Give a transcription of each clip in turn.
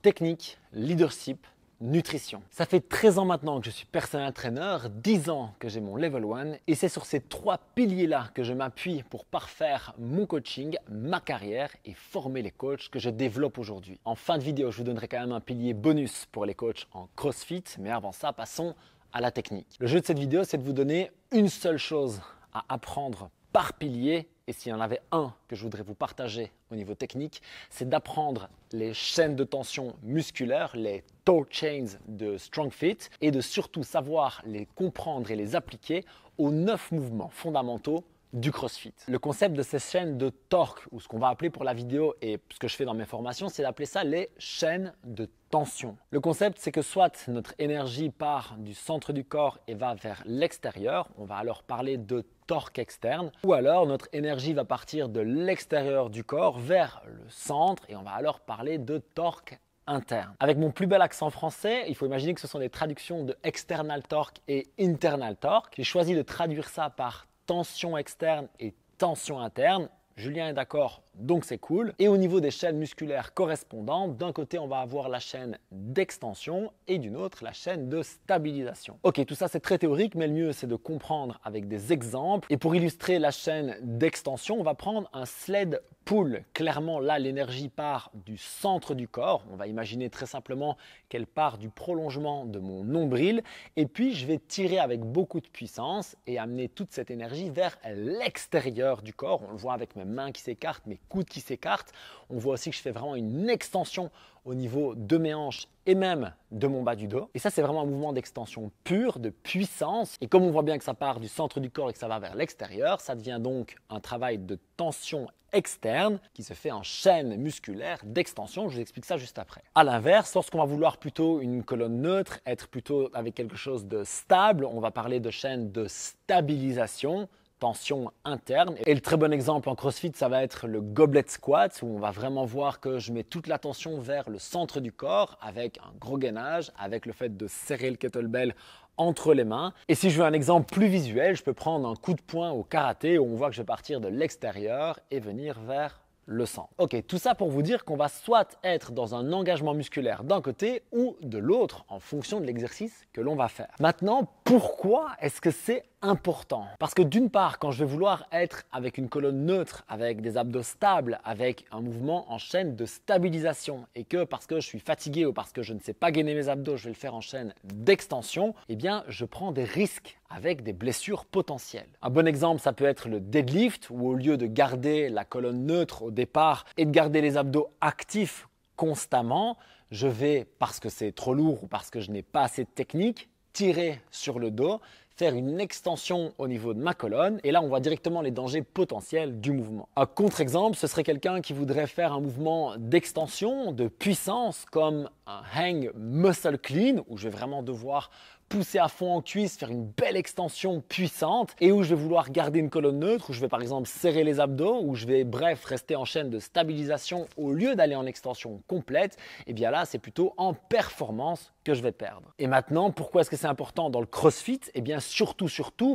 Technique, leadership, nutrition. Ça fait 13 ans maintenant que je suis personal trainer, 10 ans que j'ai mon level 1 et c'est sur ces 3 piliers-là que je m'appuie pour parfaire mon coaching, ma carrière et former les coachs que je développe aujourd'hui. En fin de vidéo, je vous donnerai quand même un pilier bonus pour les coachs en CrossFit, mais avant ça, passons à la technique. Le jeu de cette vidéo, c'est de vous donner une seule chose à apprendre par pilier. Et s'il y en avait un que je voudrais vous partager au niveau technique, c'est d'apprendre les chaînes de tension musculaires, les toe chains de StrongFit et de surtout savoir les comprendre et les appliquer aux 9 mouvements fondamentaux du CrossFit. Le concept de ces chaînes de torque, ou ce qu'on va appeler pour la vidéo et ce que je fais dans mes formations, c'est d'appeler ça les chaînes de tension. Le concept, c'est que soit notre énergie part du centre du corps et va vers l'extérieur, on va alors parler de torque externe, ou alors notre énergie va partir de l'extérieur du corps vers le centre et on va alors parler de torque interne. Avec mon plus bel accent français, il faut imaginer que ce sont des traductions de external torque et internal torque. J'ai choisi de traduire ça par tension externe et tension interne. Julien est d'accord, donc c'est cool. Et au niveau des chaînes musculaires correspondantes, d'un côté on va avoir la chaîne d'extension et d'une autre la chaîne de stabilisation. Ok, tout ça c'est très théorique, mais le mieux c'est de comprendre avec des exemples. Et pour illustrer la chaîne d'extension, on va prendre un sled pull. Clairement là l'énergie part du centre du corps. On va imaginer très simplement qu'elle part du prolongement de mon nombril. Et puis je vais tirer avec beaucoup de puissance et amener toute cette énergie vers l'extérieur du corps. On le voit avec mes mains qui s'écartent, mes coudes qui s'écartent. On voit aussi que je fais vraiment une extension au niveau de mes hanches et même de mon bas du dos. Et ça, c'est vraiment un mouvement d'extension pure, de puissance. Et comme on voit bien que ça part du centre du corps et que ça va vers l'extérieur, ça devient donc un travail de tension externe qui se fait en chaîne musculaire d'extension. Je vous explique ça juste après. À l'inverse, lorsqu'on va vouloir plutôt une colonne neutre, être plutôt avec quelque chose de stable, on va parler de chaîne de stabilisation, tension interne. Et le très bon exemple en CrossFit, ça va être le goblet squat où on va vraiment voir que je mets toute la tension vers le centre du corps avec un gros gainage, avec le fait de serrer le kettlebell entre les mains. Et si je veux un exemple plus visuel, je peux prendre un coup de poing au karaté où on voit que je vais partir de l'extérieur et venir vers le centre. Ok, tout ça pour vous dire qu'on va soit être dans un engagement musculaire d'un côté ou de l'autre en fonction de l'exercice que l'on va faire. Maintenant, pourquoi est-ce que c'est important? Parce que d'une part, quand je vais vouloir être avec une colonne neutre, avec des abdos stables, avec un mouvement en chaîne de stabilisation et que parce que je suis fatigué ou parce que je ne sais pas gainer mes abdos, je vais le faire en chaîne d'extension, eh bien, je prends des risques avec des blessures potentielles. Un bon exemple, ça peut être le deadlift où au lieu de garder la colonne neutre au départ et de garder les abdos actifs constamment, je vais, parce que c'est trop lourd ou parce que je n'ai pas assez de technique, tirer sur le dos, faire une extension au niveau de ma colonne et là on voit directement les dangers potentiels du mouvement. Un contre-exemple, ce serait quelqu'un qui voudrait faire un mouvement d'extension, de puissance comme un hang muscle clean où je vais vraiment devoir pousser à fond en cuisse, faire une belle extension puissante et où je vais vouloir garder une colonne neutre, où je vais par exemple serrer les abdos, où je vais bref rester en chaîne de stabilisation au lieu d'aller en extension complète, et bien là c'est plutôt en performance que je vais perdre. Et maintenant, pourquoi est-ce que c'est important dans le CrossFit? Et bien surtout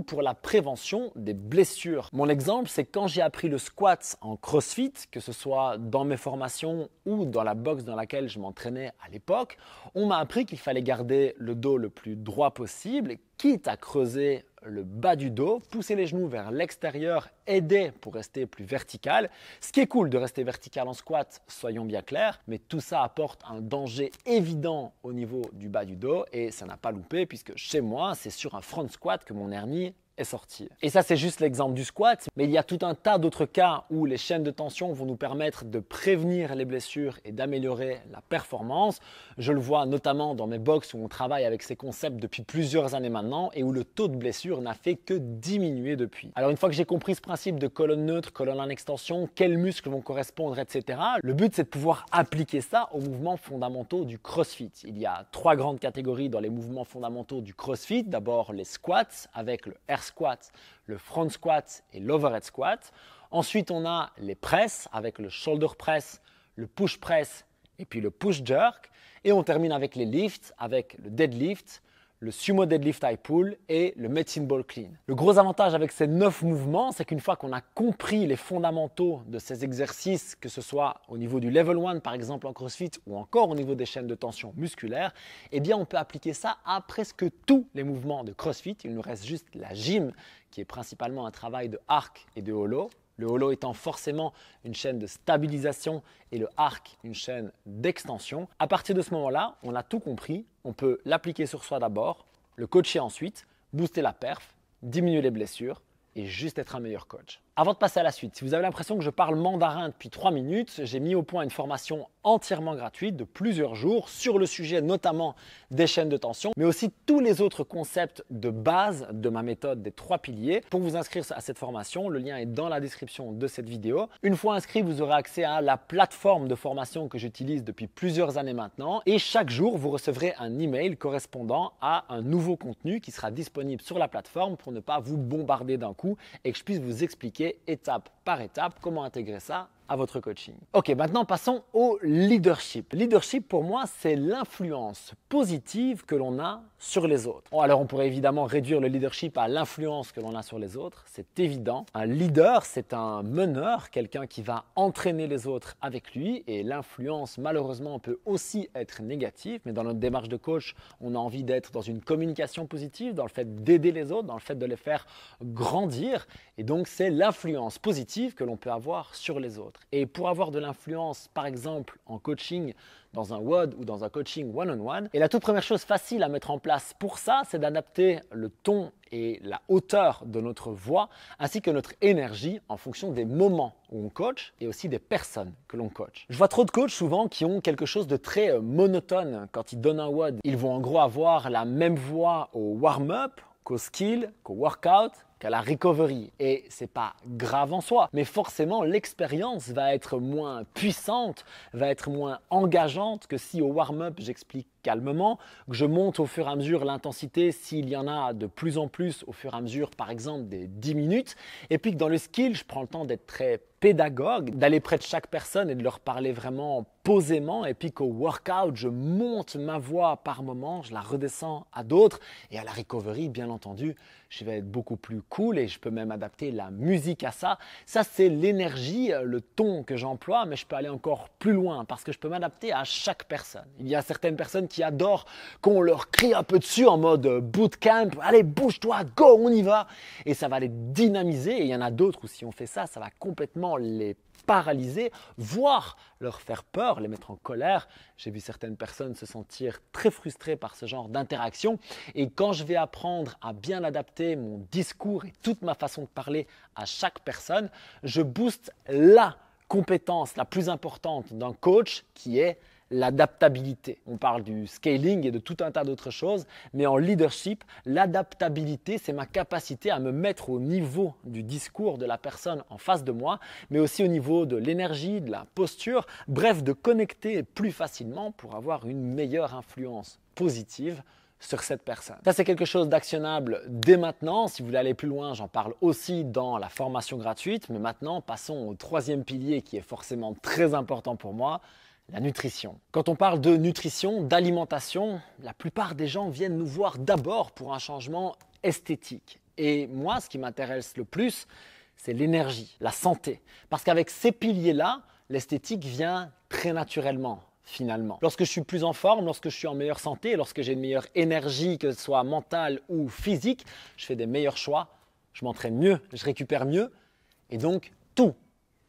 pour la prévention des blessures. Mon exemple, c'est quand j'ai appris le squat en CrossFit, que ce soit dans mes formations ou dans la box dans laquelle je m'entraînais à l'époque, on m'a appris qu'il fallait garder le dos le plus droit possible, quitte à creuser le bas du dos, pousser les genoux vers l'extérieur, aider pour rester plus vertical. Ce qui est cool de rester vertical en squat, soyons bien clairs, mais tout ça apporte un danger évident au niveau du bas du dos et ça n'a pas loupé puisque chez moi, c'est sur un front squat que mon hernie est sortie. Et ça, c'est juste l'exemple du squat, mais il y a tout un tas d'autres cas où les chaînes de tension vont nous permettre de prévenir les blessures et d'améliorer la performance. Je le vois notamment dans mes box où on travaille avec ces concepts depuis plusieurs années maintenant et où le taux de blessure n'a fait que diminuer depuis. Alors une fois que j'ai compris ce principe de colonne neutre, colonne en extension, quels muscles vont correspondre, etc., le but c'est de pouvoir appliquer ça aux mouvements fondamentaux du CrossFit. Il y a 3 grandes catégories dans les mouvements fondamentaux du CrossFit. D'abord les squats avec le air squat, le front squat et l'overhead squat. Ensuite, on a les presses avec le shoulder press, le push press et puis le push jerk. Et on termine avec les lifts, avec le deadlift, le sumo deadlift high pull et le medicine ball clean. Le gros avantage avec ces 9 mouvements, c'est qu'une fois qu'on a compris les fondamentaux de ces exercices, que ce soit au niveau du level 1 par exemple en CrossFit ou encore au niveau des chaînes de tension musculaire, eh bien on peut appliquer ça à presque tous les mouvements de CrossFit. Il nous reste juste la gym qui est principalement un travail de arc et de hollow. Le hollow étant forcément une chaîne de stabilisation et le arc une chaîne d'extension. À partir de ce moment-là, on a tout compris. On peut l'appliquer sur soi d'abord, le coacher ensuite, booster la perf, diminuer les blessures et juste être un meilleur coach. Avant de passer à la suite, si vous avez l'impression que je parle mandarin depuis 3 minutes, j'ai mis au point une formation entièrement gratuite de plusieurs jours sur le sujet notamment des chaînes de tension, mais aussi tous les autres concepts de base de ma méthode des 3 piliers. Pour vous inscrire à cette formation, le lien est dans la description de cette vidéo. Une fois inscrit, vous aurez accès à la plateforme de formation que j'utilise depuis plusieurs années maintenant et chaque jour, vous recevrez un email correspondant à un nouveau contenu qui sera disponible sur la plateforme pour ne pas vous bombarder d'un coup et que je puisse vous expliquer étape par étape comment intégrer ça à votre coaching. Ok, maintenant passons au leadership. Leadership pour moi, c'est l'influence positive que l'on a sur les autres. Bon, alors on pourrait évidemment réduire le leadership à l'influence que l'on a sur les autres, c'est évident. Un leader, c'est un meneur, quelqu'un qui va entraîner les autres avec lui et l'influence malheureusement peut aussi être négative, mais dans notre démarche de coach, on a envie d'être dans une communication positive, dans le fait d'aider les autres, dans le fait de les faire grandir et donc c'est l'influence positive que l'on peut avoir sur les autres. Et pour avoir de l'influence, par exemple, en coaching, dans un WOD ou dans un coaching one-on-one, et la toute première chose facile à mettre en place pour ça, c'est d'adapter le ton et la hauteur de notre voix, ainsi que notre énergie en fonction des moments où on coach et aussi des personnes que l'on coach. Je vois trop de coachs souvent qui ont quelque chose de très monotone quand ils donnent un WOD. Ils vont en gros avoir la même voix au warm-up, qu'au skill, qu'au workout, qu'à la recovery. Et c'est pas grave en soi, mais forcément l'expérience va être moins puissante, va être moins engageante que si au warm-up j'explique calmement, que je monte au fur et à mesure l'intensité s'il y en a de plus en plus au fur et à mesure par exemple des 10 minutes et puis que dans le skill je prends le temps d'être très pédagogue, d'aller près de chaque personne et de leur parler vraiment posément et puis qu'au workout je monte ma voix par moment, je la redescends à d'autres et à la recovery bien entendu je vais être beaucoup plus cool et je peux même adapter la musique à ça. Ça c'est l'énergie, le ton que j'emploie mais je peux aller encore plus loin parce que je peux m'adapter à chaque personne. Il y a certaines personnes qui adorent qu'on leur crie un peu dessus en mode bootcamp, allez bouge-toi, go, on y va et ça va les dynamiser et il y en a d'autres où si on fait ça, ça va complètement les paralyser, voire leur faire peur, les mettre en colère. J'ai vu certaines personnes se sentir très frustrées par ce genre d'interaction et quand je vais apprendre à bien adapter mon discours et toute ma façon de parler à chaque personne, je booste la compétence la plus importante d'un coach qui est l'adaptabilité. On parle du scaling et de tout un tas d'autres choses, mais en leadership, l'adaptabilité, c'est ma capacité à me mettre au niveau du discours de la personne en face de moi, mais aussi au niveau de l'énergie, de la posture, bref, de connecter plus facilement pour avoir une meilleure influence positive sur cette personne. Ça, c'est quelque chose d'actionnable dès maintenant. Si vous voulez aller plus loin, j'en parle aussi dans la formation gratuite, mais maintenant, passons au 3e pilier qui est forcément très important pour moi, la nutrition. Quand on parle de nutrition, d'alimentation, la plupart des gens viennent nous voir d'abord pour un changement esthétique. Et moi, ce qui m'intéresse le plus, c'est l'énergie, la santé. Parce qu'avec ces piliers-là, l'esthétique vient très naturellement. Finalement. Lorsque je suis plus en forme, lorsque je suis en meilleure santé, lorsque j'ai une meilleure énergie, que ce soit mentale ou physique, je fais des meilleurs choix, je m'entraîne mieux, je récupère mieux et donc tout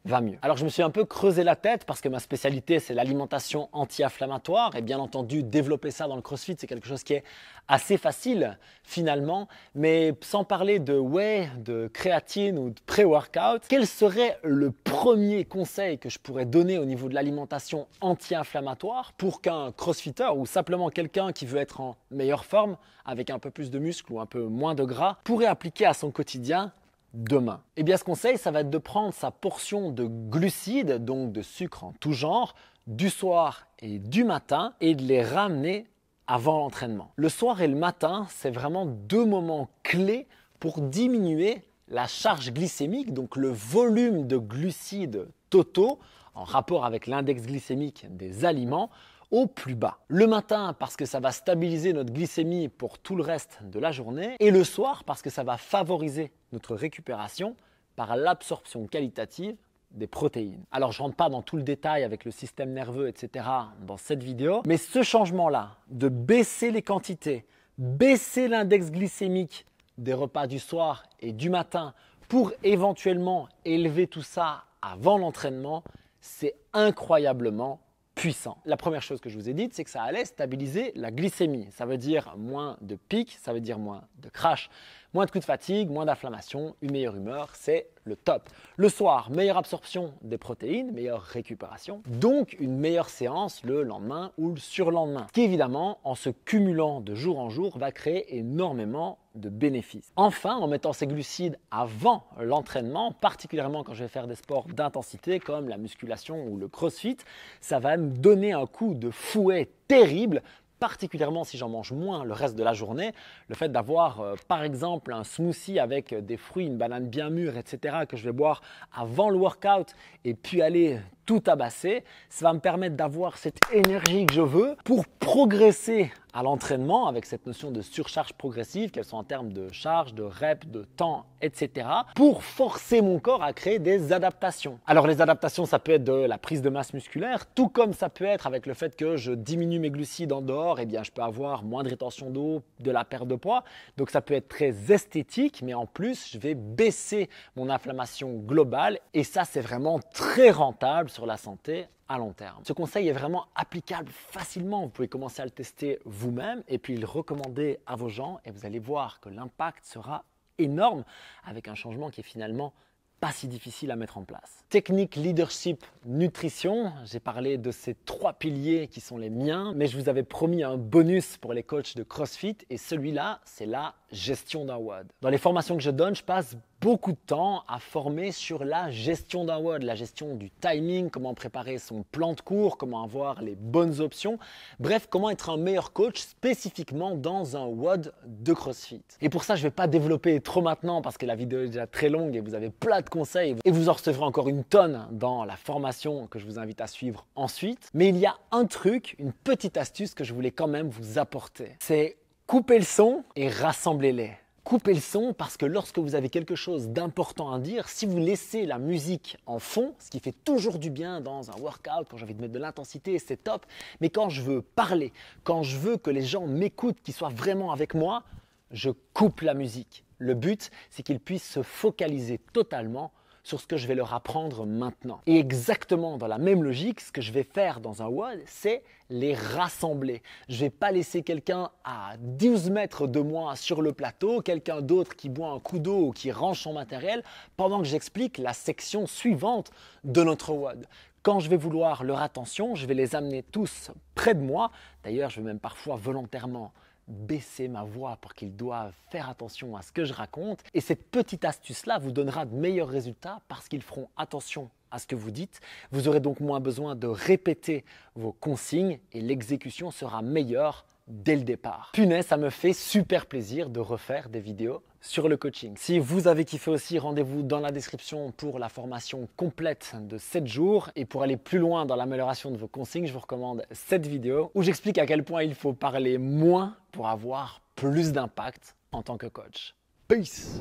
va mieux. Alors je me suis un peu creusé la tête parce que ma spécialité c'est l'alimentation anti-inflammatoire et bien entendu développer ça dans le CrossFit c'est quelque chose qui est assez facile finalement, mais sans parler de whey, de créatine ou de pré-workout, quel serait le premier conseil que je pourrais donner au niveau de l'alimentation anti-inflammatoire pour qu'un crossfitter ou simplement quelqu'un qui veut être en meilleure forme avec un peu plus de muscle ou un peu moins de gras pourrait appliquer à son quotidien demain? Eh bien ce conseil, ça va être de prendre sa portion de glucides, donc de sucre en tout genre, du soir et du matin et de les ramener avant l'entraînement. Le soir et le matin, c'est vraiment 2 moments clés pour diminuer la charge glycémique, donc le volume de glucides totaux en rapport avec l'index glycémique des aliments au plus bas. Le matin parce que ça va stabiliser notre glycémie pour tout le reste de la journée et le soir parce que ça va favoriser notre récupération par l'absorption qualitative des protéines. Alors je ne rentre pas dans tout le détail avec le système nerveux, etc. dans cette vidéo, mais ce changement-là de baisser les quantités, baisser l'index glycémique des repas du soir et du matin pour éventuellement élever tout ça avant l'entraînement, c'est incroyablement puissant. La première chose que je vous ai dite, c'est que ça allait stabiliser la glycémie. Ça veut dire moins de pics, ça veut dire moins de crash, moins de coups de fatigue, moins d'inflammation, une meilleure humeur, c'est le top. Le soir, meilleure absorption des protéines, meilleure récupération, donc une meilleure séance le lendemain ou le surlendemain, qui évidemment, en se cumulant de jour en jour, va créer énormément de bénéfices. Enfin, en mettant ces glucides avant l'entraînement, particulièrement quand je vais faire des sports d'intensité comme la musculation ou le crossfit, ça va me donner un coup de fouet terrible, particulièrement si j'en mange moins le reste de la journée. Le fait d'avoir par exemple un smoothie avec des fruits, une banane bien mûre, etc. que je vais boire avant le workout et puis aller tout tabasser, ça va me permettre d'avoir cette énergie que je veux pour progresser à l'entraînement avec cette notion de surcharge progressive, qu'elles sont en termes de charge, de reps, de temps, etc. pour forcer mon corps à créer des adaptations. Alors les adaptations, ça peut être de la prise de masse musculaire, tout comme ça peut être avec le fait que je diminue mes glucides en dehors, eh bien je peux avoir moins de rétention d'eau, de la perte de poids. Donc ça peut être très esthétique, mais en plus, je vais baisser mon inflammation globale et ça, c'est vraiment très rentable sur la santé à long terme. Ce conseil est vraiment applicable facilement. Vous pouvez commencer à le tester vous-même et puis le recommander à vos gens et vous allez voir que l'impact sera énorme avec un changement qui est finalement pas si difficile à mettre en place. Technique, leadership, nutrition. J'ai parlé de ces 3 piliers qui sont les miens, mais je vous avais promis un bonus pour les coachs de CrossFit et celui-là, c'est la gestion d'un WOD. Dans les formations que je donne, je passe beaucoup de temps à former sur la gestion d'un WOD, la gestion du timing, comment préparer son plan de cours, comment avoir les bonnes options, bref, comment être un meilleur coach spécifiquement dans un WOD de CrossFit. Et pour ça, je ne vais pas développer trop maintenant parce que la vidéo est déjà très longue et vous avez plein de conseils et vous en recevrez encore une tonne dans la formation que je vous invite à suivre ensuite. Mais il y a un truc, une petite astuce que je voulais quand même vous apporter. C'est couper le son et rassemblez-les. Coupez le son parce que lorsque vous avez quelque chose d'important à dire, si vous laissez la musique en fond, ce qui fait toujours du bien dans un workout, quand j'ai envie de mettre de l'intensité, c'est top. Mais quand je veux parler, quand je veux que les gens m'écoutent, qu'ils soient vraiment avec moi, je coupe la musique. Le but, c'est qu'ils puissent se focaliser totalement sur ce que je vais leur apprendre maintenant. Et exactement dans la même logique, ce que je vais faire dans un WOD, c'est les rassembler. Je ne vais pas laisser quelqu'un à 12 mètres de moi sur le plateau, quelqu'un d'autre qui boit un coup d'eau ou qui range son matériel, pendant que j'explique la section suivante de notre WOD. Quand je vais vouloir leur attention, je vais les amener tous près de moi. D'ailleurs, je vais même parfois volontairement baisser ma voix pour qu'ils doivent faire attention à ce que je raconte. Et cette petite astuce-là vous donnera de meilleurs résultats parce qu'ils feront attention à ce que vous dites. Vous aurez donc moins besoin de répéter vos consignes et l'exécution sera meilleure dès le départ. Punaise, ça me fait super plaisir de refaire des vidéos sur le coaching. Si vous avez kiffé aussi, rendez-vous dans la description pour la formation complète de 7 jours. Et pour aller plus loin dans l'amélioration de vos consignes, je vous recommande cette vidéo où j'explique à quel point il faut parler moins pour avoir plus d'impact en tant que coach. Peace!